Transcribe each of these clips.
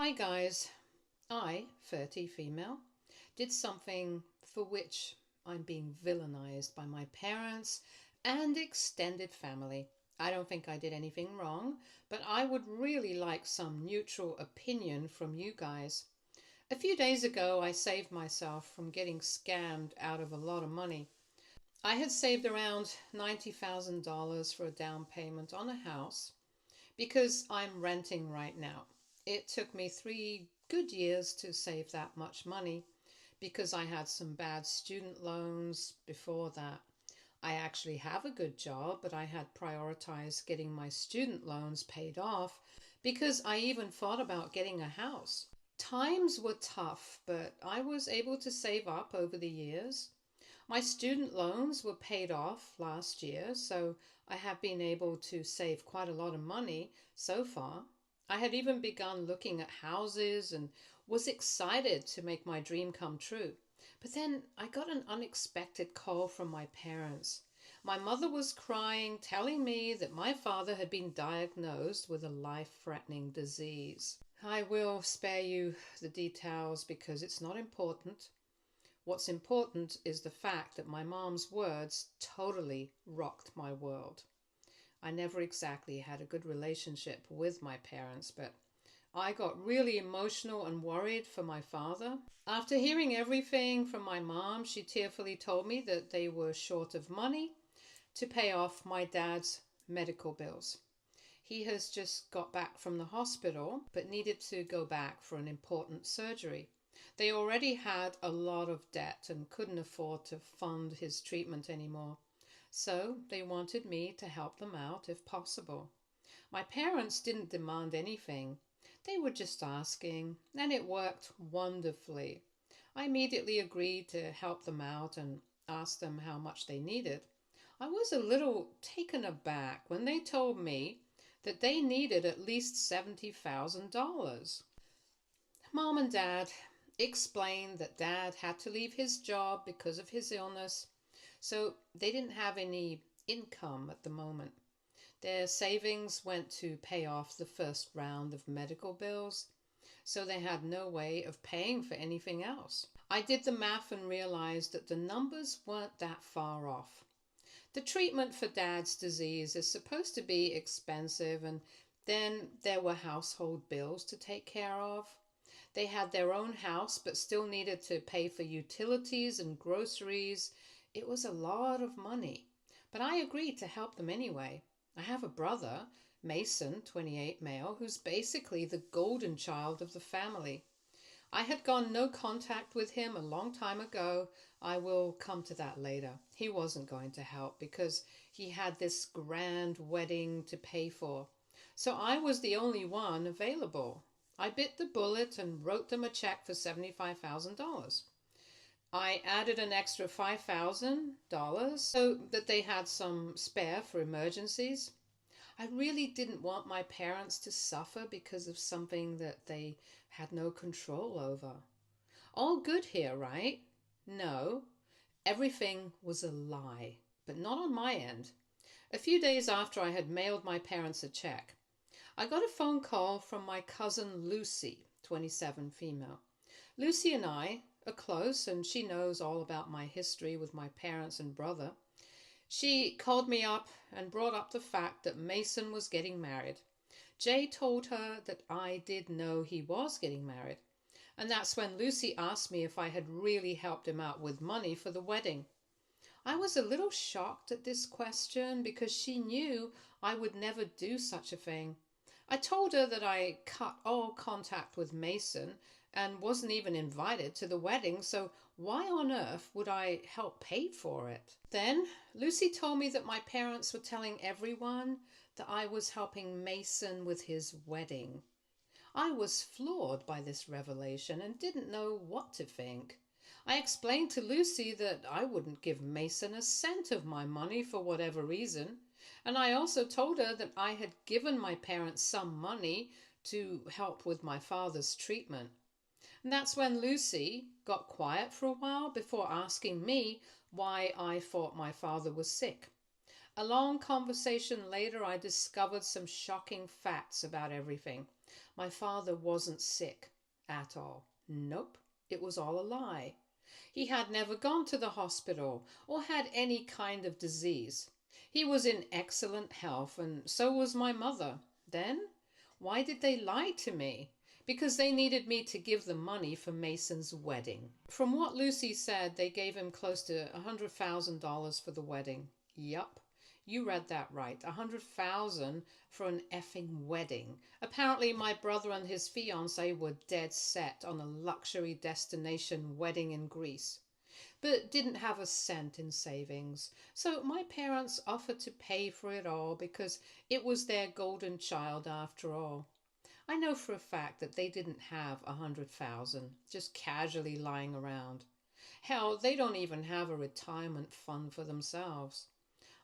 Hi guys, I, 30 female, did something for which I'm being villainized by my parents and extended family. I don't think I did anything wrong, but I would really like some neutral opinion from you guys. A few days ago, I saved myself from getting scammed out of a lot of money. I had saved around $90,000 for a down payment on a house because I'm renting right now. It took me 3 good years to save that much money because I had some bad student loans before that. I actually have a good job, but I had prioritized getting my student loans paid off because I even thought about getting a house. Times were tough, but I was able to save up over the years. My student loans were paid off last year, so I have been able to save quite a lot of money so far. I had even begun looking at houses and was excited to make my dream come true. But then I got an unexpected call from my parents. My mother was crying, telling me that my father had been diagnosed with a life-threatening disease. I will spare you the details because it's not important. What's important is the fact that my mom's words totally rocked my world. I never exactly had a good relationship with my parents, but I got really emotional and worried for my father. After hearing everything from my mom, she tearfully told me that they were short of money to pay off my dad's medical bills. He has just got back from the hospital, but needed to go back for an important surgery. They already had a lot of debt and couldn't afford to fund his treatment anymore. So they wanted me to help them out if possible. My parents didn't demand anything. They were just asking, and it worked wonderfully. I immediately agreed to help them out and asked them how much they needed. I was a little taken aback when they told me that they needed at least $70,000. Mom and Dad explained that Dad had to leave his job because of his illness, so they didn't have any income at the moment. Their savings went to pay off the first round of medical bills, so they had no way of paying for anything else. I did the math and realized that the numbers weren't that far off. The treatment for Dad's disease is supposed to be expensive, and then there were household bills to take care of. They had their own house but still needed to pay for utilities and groceries. It was a lot of money, but I agreed to help them anyway. I have a brother, Mason, 28 male, who's basically the golden child of the family. I had gone no contact with him a long time ago. I will come to that later. He wasn't going to help because he had this grand wedding to pay for. So I was the only one available. I bit the bullet and wrote them a check for $75,000. I added an extra $5,000 so that they had some spare for emergencies. I really didn't want my parents to suffer because of something that they had no control over. All good here, right? No, everything was a lie, but not on my end. A few days after I had mailed my parents a check, I got a phone call from my cousin Lucy, 27 female. Lucy and I are close, and she knows all about my history with my parents and brother. She called me up and brought up the fact that Mason was getting married. Jay told her that I did know he was getting married. And that's when Lucy asked me if I had really helped him out with money for the wedding. I was a little shocked at this question because she knew I would never do such a thing. I told her that I cut all contact with Mason and wasn't even invited to the wedding, so why on earth would I help pay for it? Then Lucy told me that my parents were telling everyone that I was helping Mason with his wedding. I was floored by this revelation and didn't know what to think. I explained to Lucy that I wouldn't give Mason a cent of my money for whatever reason, and I also told her that I had given my parents some money to help with my father's treatment. And that's when Lucy got quiet for a while before asking me why I thought my father was sick. A long conversation later, I discovered some shocking facts about everything. My father wasn't sick at all. Nope, it was all a lie. He had never gone to the hospital or had any kind of disease. He was in excellent health, and so was my mother. Then, why did they lie to me? Because they needed me to give them money for Mason's wedding. From what Lucy said, they gave him close to $100,000 for the wedding. Yup. You read that right. 100,000 for an effing wedding. Apparently my brother and his fiancée were dead set on a luxury destination wedding in Greece, but didn't have a cent in savings. So my parents offered to pay for it all because it was their golden child after all. I know for a fact that they didn't have 100,000 just casually lying around. Hell, they don't even have a retirement fund for themselves.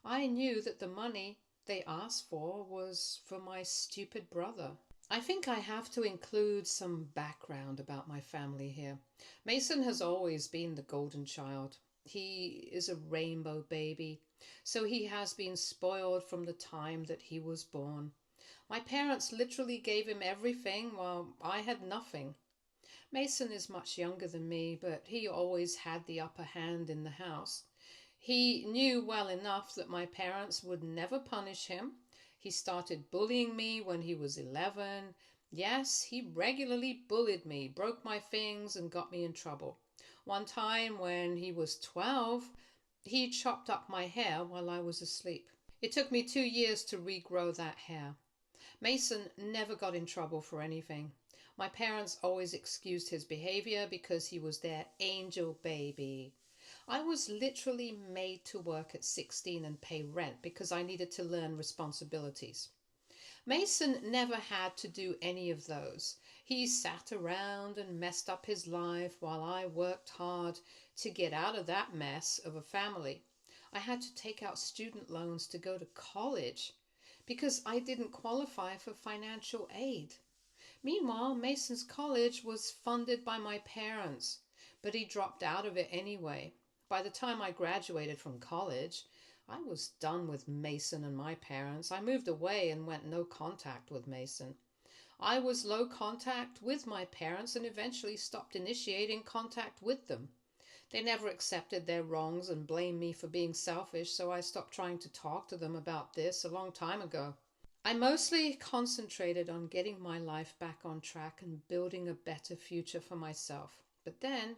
I knew that the money they asked for was for my stupid brother. I think I have to include some background about my family here. Mason has always been the golden child. He is a rainbow baby, so he has been spoiled from the time that he was born. My parents literally gave him everything while I had nothing. Mason is much younger than me, but he always had the upper hand in the house. He knew well enough that my parents would never punish him. He started bullying me when he was 11. Yes, he regularly bullied me, broke my things, and got me in trouble. One time when he was 12, he chopped up my hair while I was asleep. It took me 2 years to regrow that hair. Mason never got in trouble for anything. My parents always excused his behavior because he was their angel baby. I was literally made to work at 16 and pay rent because I needed to learn responsibilities. Mason never had to do any of those. He sat around and messed up his life while I worked hard to get out of that mess of a family. I had to take out student loans to go to college because I didn't qualify for financial aid. Meanwhile, Mason's college was funded by my parents, but he dropped out of it anyway. By the time I graduated from college, I was done with Mason and my parents. I moved away and went no contact with Mason. I was low contact with my parents and eventually stopped initiating contact with them. They never accepted their wrongs and blamed me for being selfish, so I stopped trying to talk to them about this a long time ago. I mostly concentrated on getting my life back on track and building a better future for myself. But then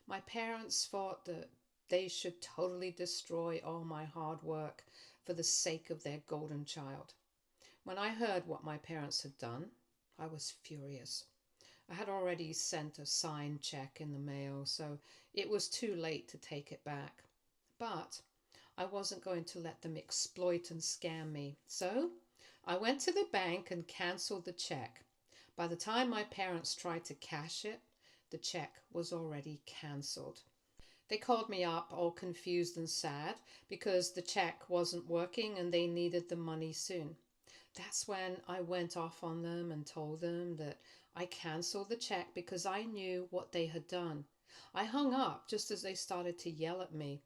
my parents thought that they should totally destroy all my hard work for the sake of their golden child. When I heard what my parents had done, I was furious. I had already sent a signed check in the mail, so it was too late to take it back. But I wasn't going to let them exploit and scam me, so I went to the bank and cancelled the check. By the time my parents tried to cash it, the check was already cancelled. They called me up all confused and sad because the check wasn't working and they needed the money soon. That's when I went off on them and told them that I cancelled the check because I knew what they had done. I hung up just as they started to yell at me.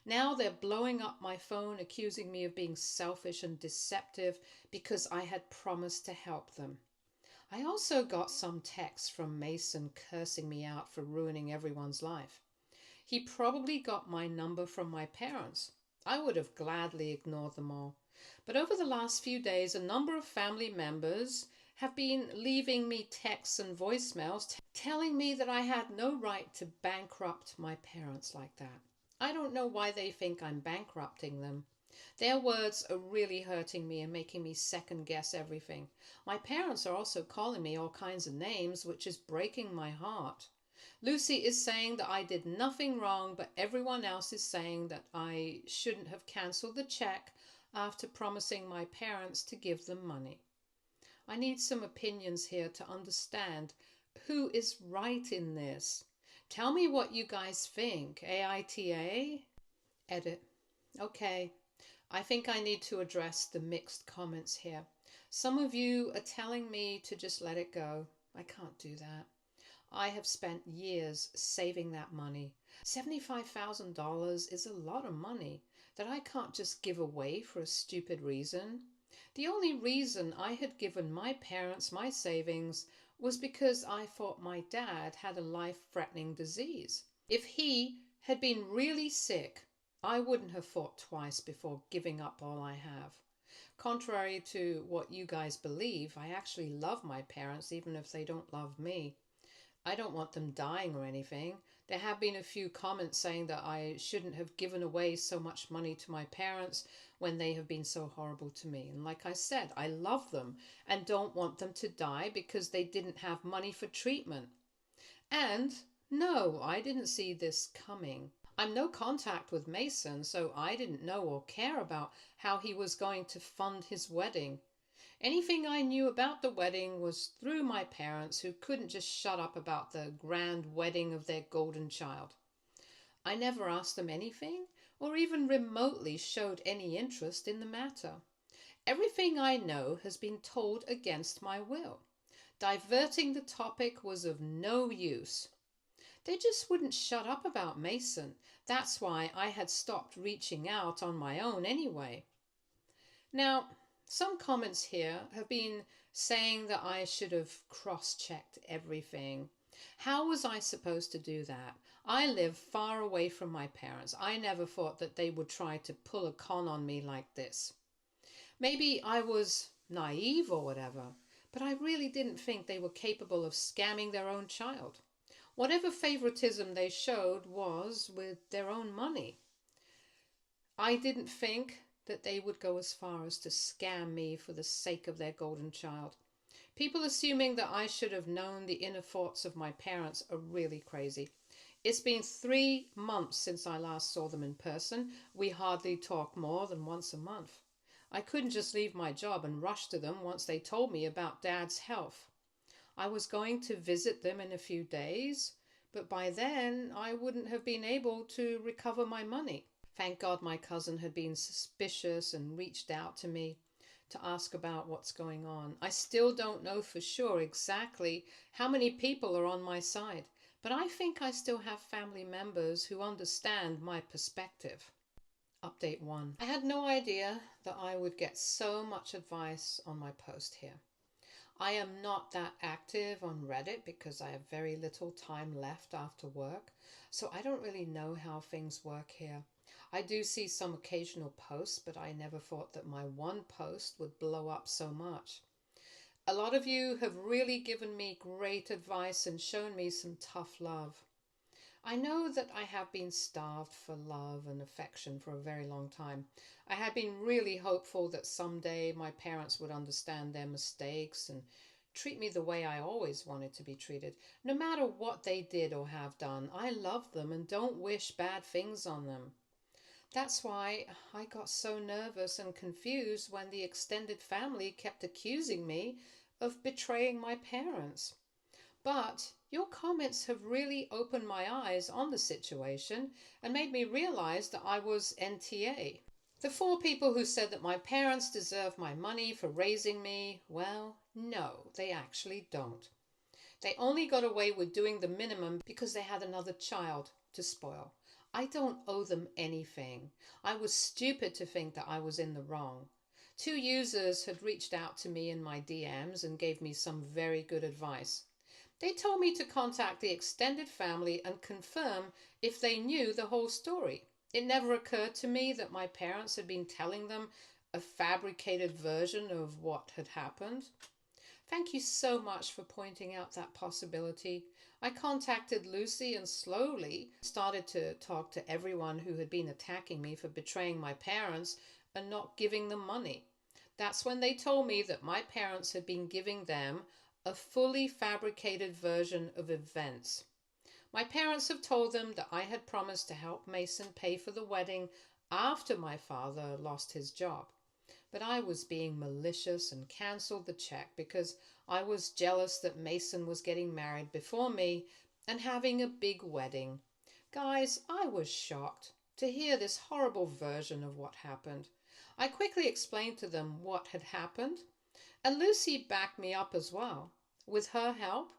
Now they're blowing up my phone, accusing me of being selfish and deceptive because I had promised to help them. I also got some texts from Mason cursing me out for ruining everyone's life. He probably got my number from my parents. I would have gladly ignored them all. But over the last few days, a number of family members have been leaving me texts and voicemails telling me that I had no right to bankrupt my parents like that. I don't know why they think I'm bankrupting them. Their words are really hurting me and making me second guess everything. My parents are also calling me all kinds of names, which is breaking my heart. Lucy is saying that I did nothing wrong, but everyone else is saying that I shouldn't have cancelled the check after promising my parents to give them money. I need some opinions here to understand who is right in this. Tell me what you guys think. AITA? Edit. Okay. I think I need to address the mixed comments here. Some of you are telling me to just let it go. I can't do that. I have spent years saving that money. $75,000 is a lot of money that I can't just give away for a stupid reason. The only reason I had given my parents my savings was because I thought my dad had a life-threatening disease. If he had been really sick, I wouldn't have thought twice before giving up all I have. Contrary to what you guys believe, I actually love my parents even if they don't love me. I don't want them dying or anything. There have been a few comments saying that I shouldn't have given away so much money to my parents when they have been so horrible to me. And like I said, I love them and don't want them to die because they didn't have money for treatment. And no, I didn't see this coming. I'm no contact with Mason, so I didn't know or care about how he was going to fund his wedding. Anything I knew about the wedding was through my parents, who couldn't just shut up about the grand wedding of their golden child. I never asked them anything or even remotely showed any interest in the matter. Everything I know has been told against my will. Diverting the topic was of no use. They just wouldn't shut up about Mason. That's why I had stopped reaching out on my own anyway. Now, some comments here have been saying that I should have cross-checked everything. How was I supposed to do that? I live far away from my parents. I never thought that they would try to pull a con on me like this. Maybe I was naive or whatever, but I really didn't think they were capable of scamming their own child. Whatever favoritism they showed was with their own money. I didn't think that they would go as far as to scam me for the sake of their golden child. People assuming that I should have known the inner thoughts of my parents are really crazy. It's been 3 months since I last saw them in person. We hardly talk more than once a month. I couldn't just leave my job and rush to them once they told me about Dad's health. I was going to visit them in a few days, but by then I wouldn't have been able to recover my money. Thank God my cousin had been suspicious and reached out to me to ask about what's going on. I still don't know for sure exactly how many people are on my side, but I think I still have family members who understand my perspective. Update 1. I had no idea that I would get so much advice on my post here. I am not that active on Reddit because I have very little time left after work, so I don't really know how things work here. I do see some occasional posts, but I never thought that my one post would blow up so much. A lot of you have really given me great advice and shown me some tough love. I know that I have been starved for love and affection for a very long time. I had been really hopeful that someday my parents would understand their mistakes and treat me the way I always wanted to be treated. No matter what they did or have done, I love them and don't wish bad things on them. That's why I got so nervous and confused when the extended family kept accusing me of betraying my parents. But your comments have really opened my eyes on the situation and made me realize that I was NTA. The 4 people who said that my parents deserve my money for raising me, well, no, they actually don't. They only got away with doing the minimum because they had another child to spoil. I don't owe them anything. I was stupid to think that I was in the wrong. 2 users had reached out to me in my DMs and gave me some very good advice. They told me to contact the extended family and confirm if they knew the whole story. It never occurred to me that my parents had been telling them a fabricated version of what had happened. Thank you so much for pointing out that possibility. I contacted Lucy and slowly started to talk to everyone who had been attacking me for betraying my parents and not giving them money. That's when they told me that my parents had been giving them a fully fabricated version of events. My parents have told them that I had promised to help Mason pay for the wedding after my father lost his job. But I was being malicious and cancelled the check because I was jealous that Mason was getting married before me and having a big wedding. Guys, I was shocked to hear this horrible version of what happened. I quickly explained to them what had happened, and Lucy backed me up as well. With her help,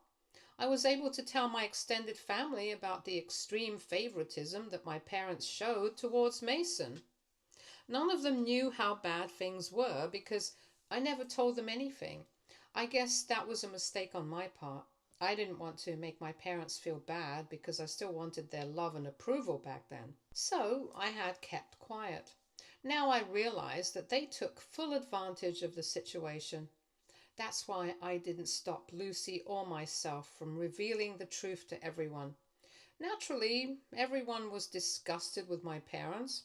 I was able to tell my extended family about the extreme favoritism that my parents showed towards Mason. None of them knew how bad things were because I never told them anything. I guess that was a mistake on my part. I didn't want to make my parents feel bad because I still wanted their love and approval back then. So I had kept quiet. Now I realize that they took full advantage of the situation. That's why I didn't stop Lucy or myself from revealing the truth to everyone. Naturally, everyone was disgusted with my parents.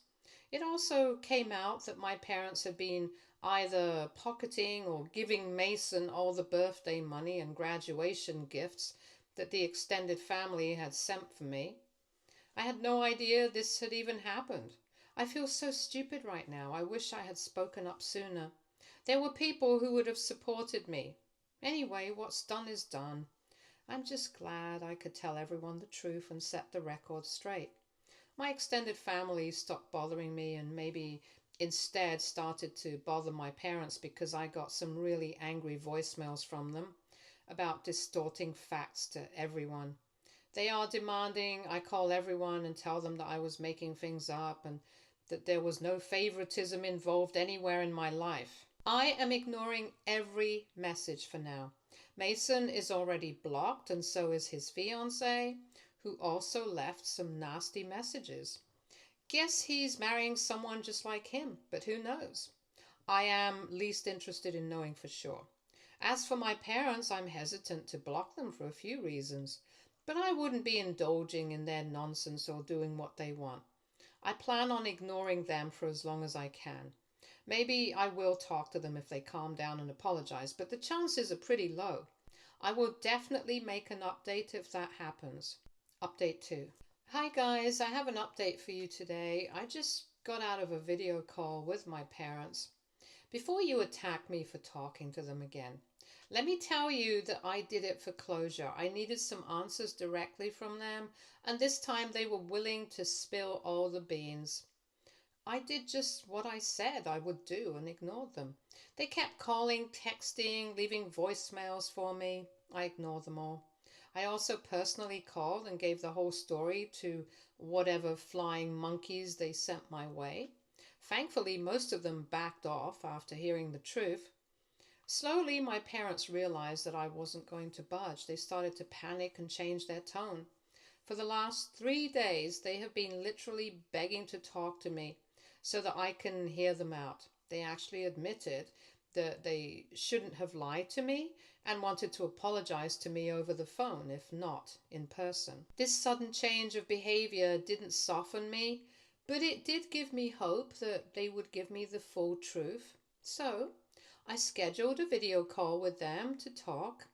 It also came out that my parents had been either pocketing or giving Mason all the birthday money and graduation gifts that the extended family had sent for me. I had no idea this had even happened. I feel so stupid right now. I wish I had spoken up sooner. There were people who would have supported me. Anyway, what's done is done. I'm just glad I could tell everyone the truth and set the record straight. My extended family stopped bothering me and maybe instead started to bother my parents because I got some really angry voicemails from them about distorting facts to everyone. They are demanding I call everyone and tell them that I was making things up and that there was no favoritism involved anywhere in my life. I am ignoring every message for now. Mason is already blocked, and so is his fiancée, who also left some nasty messages. Guess he's marrying someone just like him, but who knows? I am least interested in knowing for sure. As for my parents, I'm hesitant to block them for a few reasons, but I wouldn't be indulging in their nonsense or doing what they want. I plan on ignoring them for as long as I can. Maybe I will talk to them if they calm down and apologize, but the chances are pretty low. I will definitely make an update if that happens. Update 2. Hi guys, I have an update for you today. I just got out of a video call with my parents. Before you attack me for talking to them again, let me tell you that I did it for closure. I needed some answers directly from them, and this time they were willing to spill all the beans. I did just what I said I would do and ignored them. They kept calling, texting, leaving voicemails for me. I ignored them all. I also personally called and gave the whole story to whatever flying monkeys they sent my way. Thankfully, most of them backed off after hearing the truth. Slowly, my parents realized that I wasn't going to budge. They started to panic and change their tone. For the last 3 days, they have been literally begging to talk to me so that I can hear them out. They actually admitted that they shouldn't have lied to me and wanted to apologize to me over the phone, if not in person. This sudden change of behavior didn't soften me, but it did give me hope that they would give me the full truth. So I scheduled a video call with them to talk.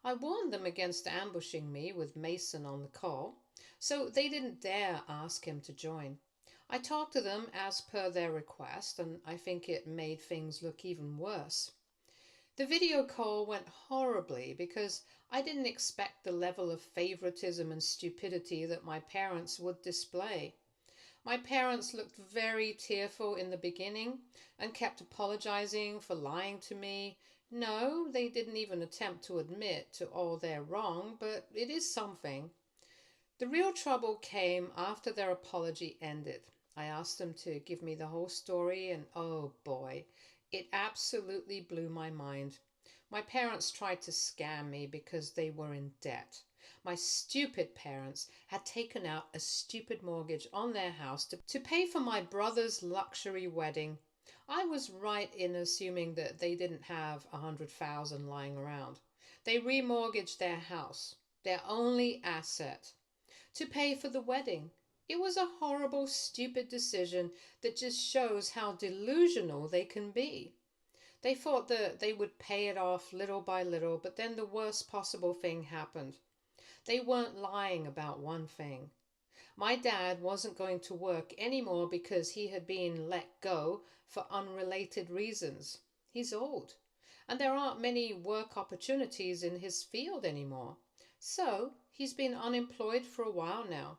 I warned them against ambushing me with Mason on the call, so they didn't dare ask him to join. I talked to them as per their request, and I think it made things look even worse. The video call went horribly because I didn't expect the level of favoritism and stupidity that my parents would display. My parents looked very tearful in the beginning and kept apologizing for lying to me. No, they didn't even attempt to admit to all their wrong, but it is something. The real trouble came after their apology ended. I asked them to give me the whole story, and oh boy, it absolutely blew my mind. My parents tried to scam me because they were in debt. My stupid parents had taken out a stupid mortgage on their house to pay for my brother's luxury wedding. I was right in assuming that they didn't have 100,000 lying around. They remortgaged their house, their only asset, to pay for the wedding. It was a horrible, stupid decision that just shows how delusional they can be. They thought that they would pay it off little by little, but then the worst possible thing happened. They weren't lying about one thing. My dad wasn't going to work anymore because he had been let go for unrelated reasons. He's old, and there aren't many work opportunities in his field anymore. So he's been unemployed for a while now.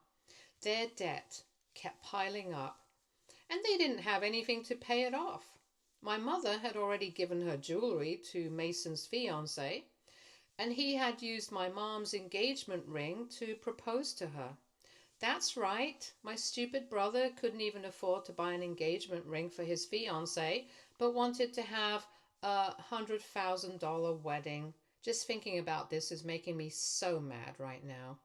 Their debt kept piling up, and they didn't have anything to pay it off. My mother had already given her jewelry to Mason's fiancé, and he had used my mom's engagement ring to propose to her. That's right, my stupid brother couldn't even afford to buy an engagement ring for his fiancé, but wanted to have $100,000 wedding. Just thinking about this is making me so mad right now.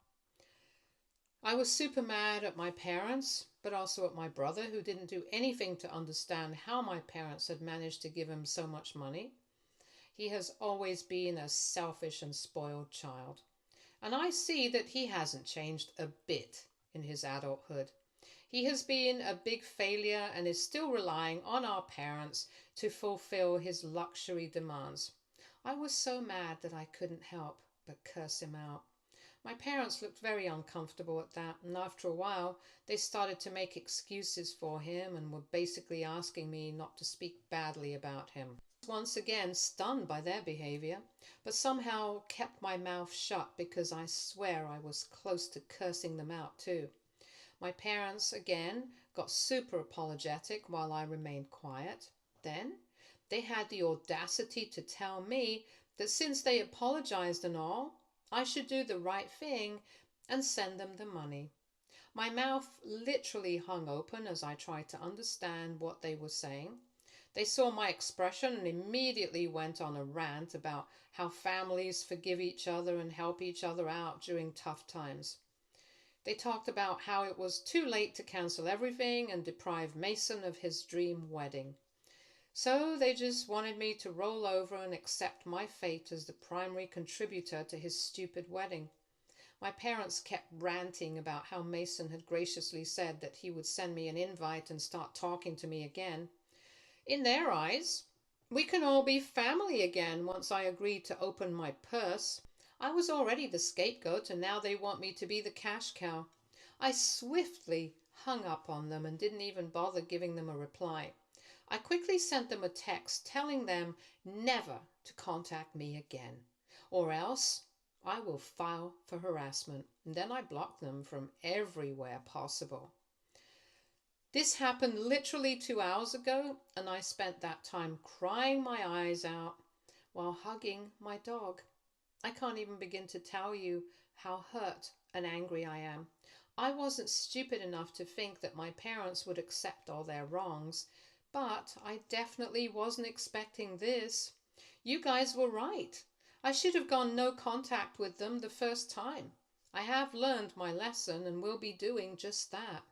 I was super mad at my parents, but also at my brother, who didn't do anything to understand how my parents had managed to give him so much money. He has always been a selfish and spoiled child, and I see that he hasn't changed a bit in his adulthood. He has been a big failure and is still relying on our parents to fulfill his luxury demands. I was so mad that I couldn't help but curse him out. My parents looked very uncomfortable at that, and after a while, they started to make excuses for him and were basically asking me not to speak badly about him. Once again stunned by their behavior, but somehow kept my mouth shut because I swear I was close to cursing them out too. My parents again got super apologetic while I remained quiet. Then they had the audacity to tell me that since they apologized and all, I should do the right thing and send them the money. My mouth literally hung open as I tried to understand what they were saying. They saw my expression and immediately went on a rant about how families forgive each other and help each other out during tough times. They talked about how it was too late to cancel everything and deprive Mason of his dream wedding. So they just wanted me to roll over and accept my fate as the primary contributor to his stupid wedding. My parents kept ranting about how Mason had graciously said that he would send me an invite and start talking to me again. In their eyes, we can all be family again once I agreed to open my purse. I was already the scapegoat, and now they want me to be the cash cow. I swiftly hung up on them and didn't even bother giving them a reply. I quickly sent them a text telling them never to contact me again, or else I will file for harassment. And then I blocked them from everywhere possible. This happened literally 2 hours ago, and I spent that time crying my eyes out while hugging my dog. I can't even begin to tell you how hurt and angry I am. I wasn't stupid enough to think that my parents would accept all their wrongs, but I definitely wasn't expecting this. You guys were right. I should have gone no contact with them the first time. I have learned my lesson and will be doing just that.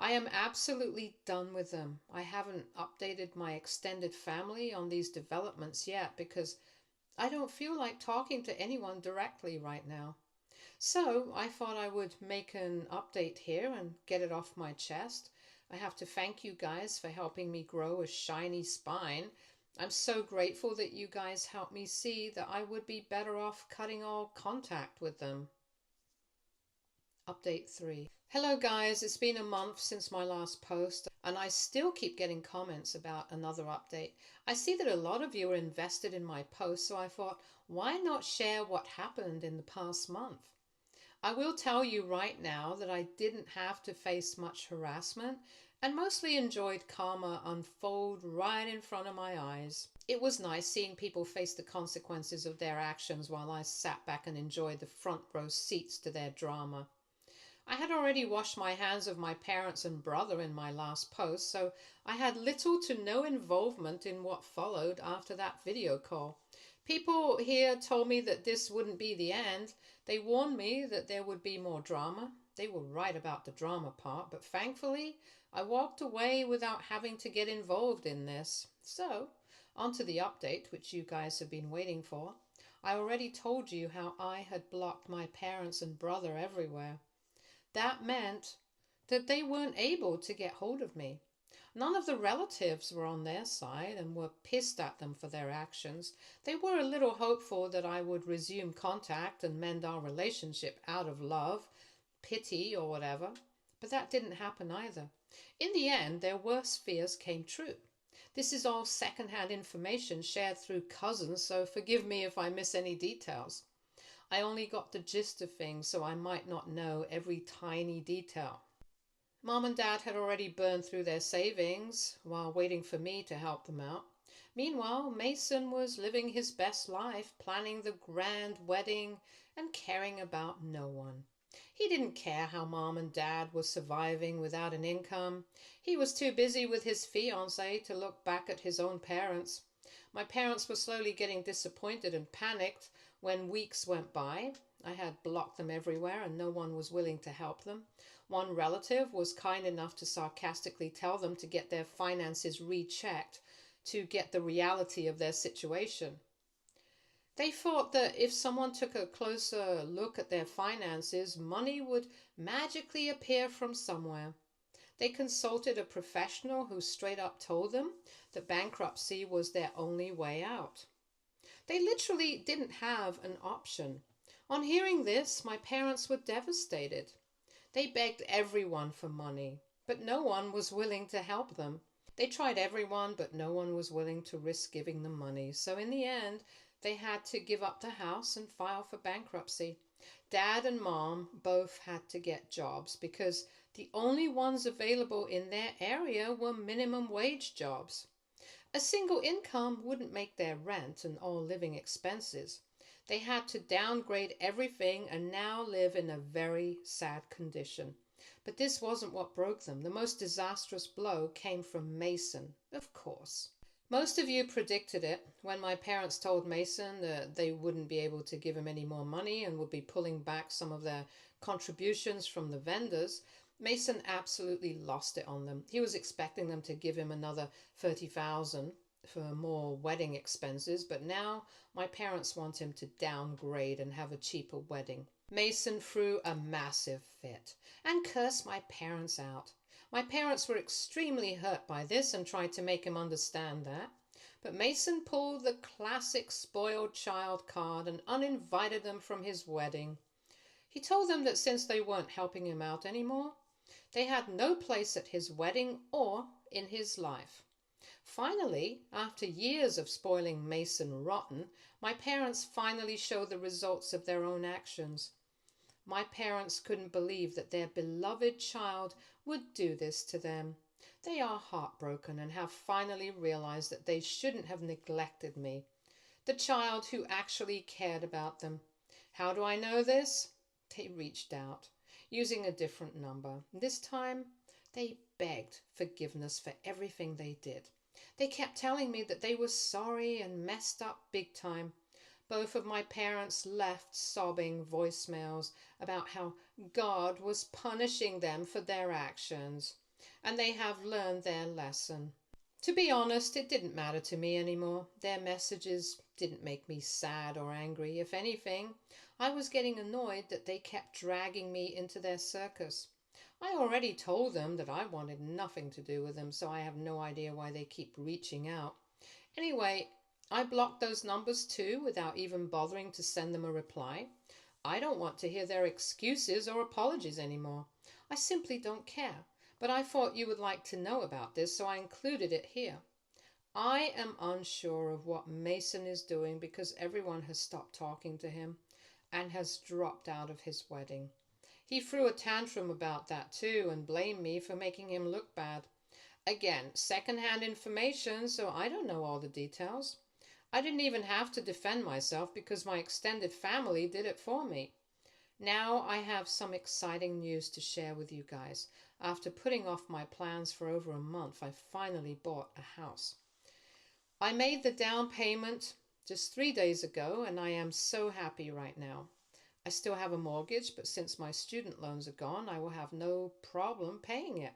I am absolutely done with them. I haven't updated my extended family on these developments yet because I don't feel like talking to anyone directly right now. So I thought I would make an update here and get it off my chest. I have to thank you guys for helping me grow a shiny spine. I'm so grateful that you guys helped me see that I would be better off cutting all contact with them. Update 3. Hello guys, it's been a month since my last post and I still keep getting comments about another update. I see that a lot of you are invested in my post, so I thought, why not share what happened in the past month? I will tell you right now that I didn't have to face much harassment and mostly enjoyed karma unfold right in front of my eyes. It was nice seeing people face the consequences of their actions while I sat back and enjoyed the front row seats to their drama. I had already washed my hands of my parents and brother in my last post, so I had little to no involvement in what followed after that video call. People here told me that this wouldn't be the end. They warned me that there would be more drama. They were right about the drama part, but thankfully I walked away without having to get involved in this. So, on to the update, which you guys have been waiting for. I already told you how I had blocked my parents and brother everywhere. That meant that they weren't able to get hold of me. None of the relatives were on their side and were pissed at them for their actions. They were a little hopeful that I would resume contact and mend our relationship out of love, pity, or whatever, but that didn't happen either. In the end, their worst fears came true. This is all secondhand information shared through cousins, so forgive me if I miss any details. I only got the gist of things, so I might not know every tiny detail. Mom and Dad had already burned through their savings while waiting for me to help them out. Meanwhile, Mason was living his best life, planning the grand wedding and caring about no one. He didn't care how Mom and Dad were surviving without an income. He was too busy with his fiancée to look back at his own parents. My parents were slowly getting disappointed and panicked when weeks went by. I had blocked them everywhere and no one was willing to help them. One relative was kind enough to sarcastically tell them to get their finances rechecked to get the reality of their situation. They thought that if someone took a closer look at their finances, money would magically appear from somewhere. They consulted a professional who straight up told them that bankruptcy was their only way out. They literally didn't have an option. On hearing this, my parents were devastated. They begged everyone for money, but no one was willing to help them. They tried everyone, but no one was willing to risk giving them money. So in the end, they had to give up the house and file for bankruptcy. Dad and Mom both had to get jobs because the only ones available in their area were minimum wage jobs. A single income wouldn't make their rent and all living expenses. They had to downgrade everything and now live in a very sad condition. But this wasn't what broke them. The most disastrous blow came from Mason, of course. Most of you predicted it when my parents told Mason that they wouldn't be able to give him any more money and would be pulling back some of their contributions from the vendors. Mason absolutely lost it on them. He was expecting them to give him another 30,000 for more wedding expenses, but now my parents want him to downgrade and have a cheaper wedding. Mason threw a massive fit and cursed my parents out. My parents were extremely hurt by this and tried to make him understand that. But Mason pulled the classic spoiled child card and uninvited them from his wedding. He told them that since they weren't helping him out anymore, they had no place at his wedding or in his life. Finally, after years of spoiling Mason rotten, my parents finally showed the results of their own actions. My parents couldn't believe that their beloved child would do this to them. They are heartbroken and have finally realized that they shouldn't have neglected me, the child who actually cared about them. How do I know this? They reached out, using a different number. This time, they begged forgiveness for everything they did. They kept telling me that they were sorry and messed up big time. Both of my parents left sobbing voicemails about how God was punishing them for their actions, and they have learned their lesson. To be honest, it didn't matter to me anymore. Their messages didn't make me sad or angry. If anything, I was getting annoyed that they kept dragging me into their circus. I already told them that I wanted nothing to do with them, so I have no idea why they keep reaching out. Anyway, I blocked those numbers too without even bothering to send them a reply. I don't want to hear their excuses or apologies anymore. I simply don't care. But I thought you would like to know about this, so I included it here. I am unsure of what Mason is doing because everyone has stopped talking to him and has dropped out of his wedding. He threw a tantrum about that too and blamed me for making him look bad. Again, second-hand information, so I don't know all the details. I didn't even have to defend myself because my extended family did it for me. Now I have some exciting news to share with you guys. After putting off my plans for over a month, I finally bought a house. I made the down payment just 3 days ago, and I am so happy right now. I still have a mortgage, but since my student loans are gone, I will have no problem paying it.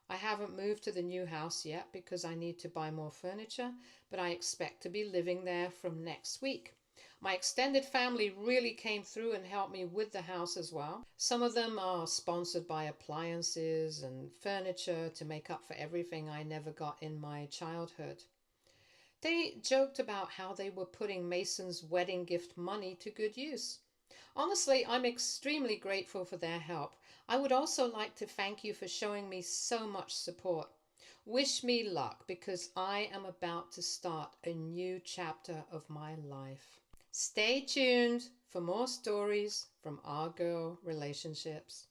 I haven't moved to the new house yet because I need to buy more furniture, but I expect to be living there from next week. My extended family really came through and helped me with the house as well. Some of them are sponsored by appliances and furniture to make up for everything I never got in my childhood. They joked about how they were putting Mason's wedding gift money to good use. Honestly, I'm extremely grateful for their help. I would also like to thank you for showing me so much support. Wish me luck because I am about to start a new chapter of my life. Stay tuned for more stories from our girl relationships.